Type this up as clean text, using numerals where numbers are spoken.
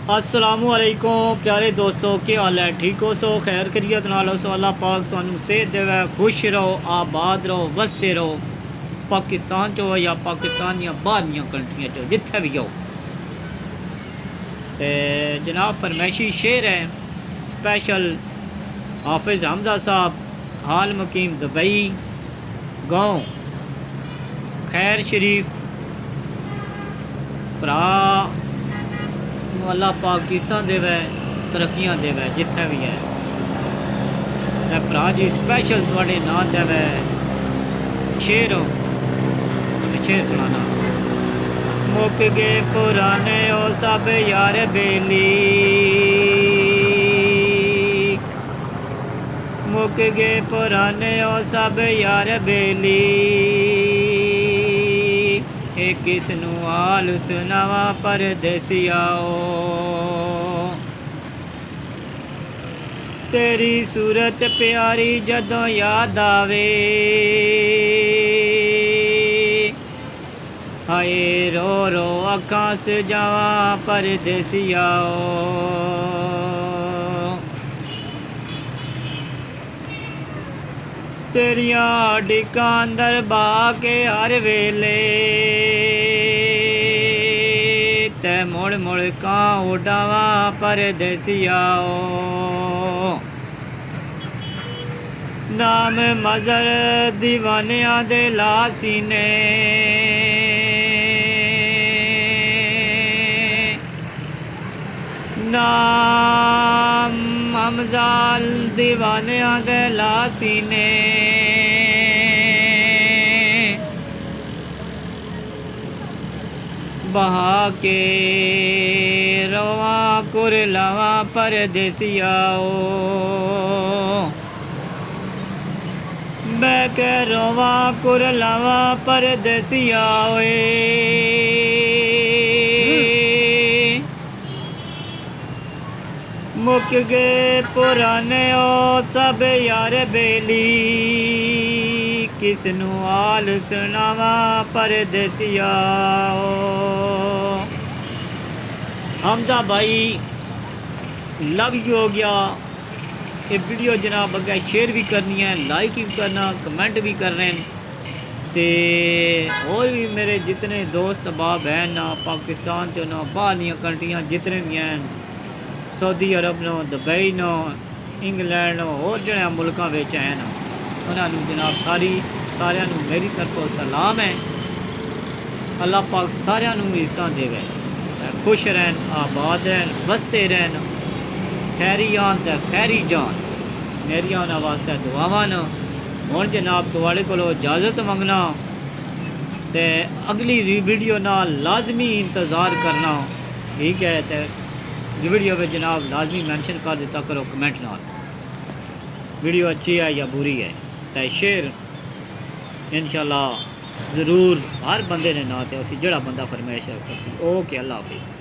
अस्सलामुअलैकुम प्यारे दोस्तों, क्या हाल है? ठीक हो? सो खैर खरीत नालो सो अल्लाह पाक तुहानू सेहत देवे, खुश रहो, आबाद रहो, वसते रहो। पाकिस्तान चो या पाकिस्तान या बाहर कंट्रियां चो जिथे भी हो। जनाब फरमैशी शेर है स्पैशल हाफिज़ हमज़ा साहब, हाल मुकीम दुबई, गाँव खैर शरीफ। भरा अल्लाह पाकिस्तान देवे, तरक्कियां देवे जिथे भी है। मैं भरा जी स्पैशल थोड़े नां देवे शेर शेर सुनाना। मुक गए पुराने ओ सब यार बेली, मुक गए पुराने ओ सब यार बेली। किस नू हाल सुनावा परदेसियाओ, तेरी सूरत प्यारी जदों याद आवे। हाय रो रो अखां सजावा परदेसियाओ, तेरिया डिकां अंदर बहा के हर वेले। ते मुड़ मुड़ कां उड़ावा परदेसियाओ, नाम मज़र दीवानिया दे ला सीने। नाम हमज़ाल दीवानिया दे ला सीने। बहा के रवा कुरलावा परदेसियाओ, मैं के रवा कुरलावा परदेसियाओ। मुक गए पुराने ओ सब यार बेली, किस नू हाल सुनावा परदेसियाओ। हमजा भाई लव यू हो गया। ये वीडियो जनाब अगर शेयर भी करनी है, लाइक भी करना, कमेंट भी कर रहे हैं। तो और भी मेरे जितने दोस्त अहबाब हैं ना पाकिस्तान चो ना बाहर कंट्रियाँ जितने भी हैं, सऊदी अरब नो, दुबई नो, इंग्लैंड नो, और जो मुल्कों में हैं ना, उन्होंने जनाब सारिया मेरी तरफों सलाम है। अल्लाह पाक सारिया इज्जत देवे, खुश रहन, आबाद रहन, वसते रहन, खैरी आन तो खैरी जान। मेरिया उन्होंने वास्ते दुआवां न। हुण जनाब तुहाड़े कोलों इजाज़त मंगना, तो अगली वीडियो ना लाजमी इंतज़ार करना, ठीक है? तो वीडियो में जनाब लाजमी मेंशन कर दिता करो कमेंट नाल, वीडियो अच्छी है या बुरी है। तो शेयर इंशाल्लाह ज़रूर हर बंदे ने ना तो उसी जड़ा बंदा फरमाइश करती। ओके, अल्लाह हाफिज़।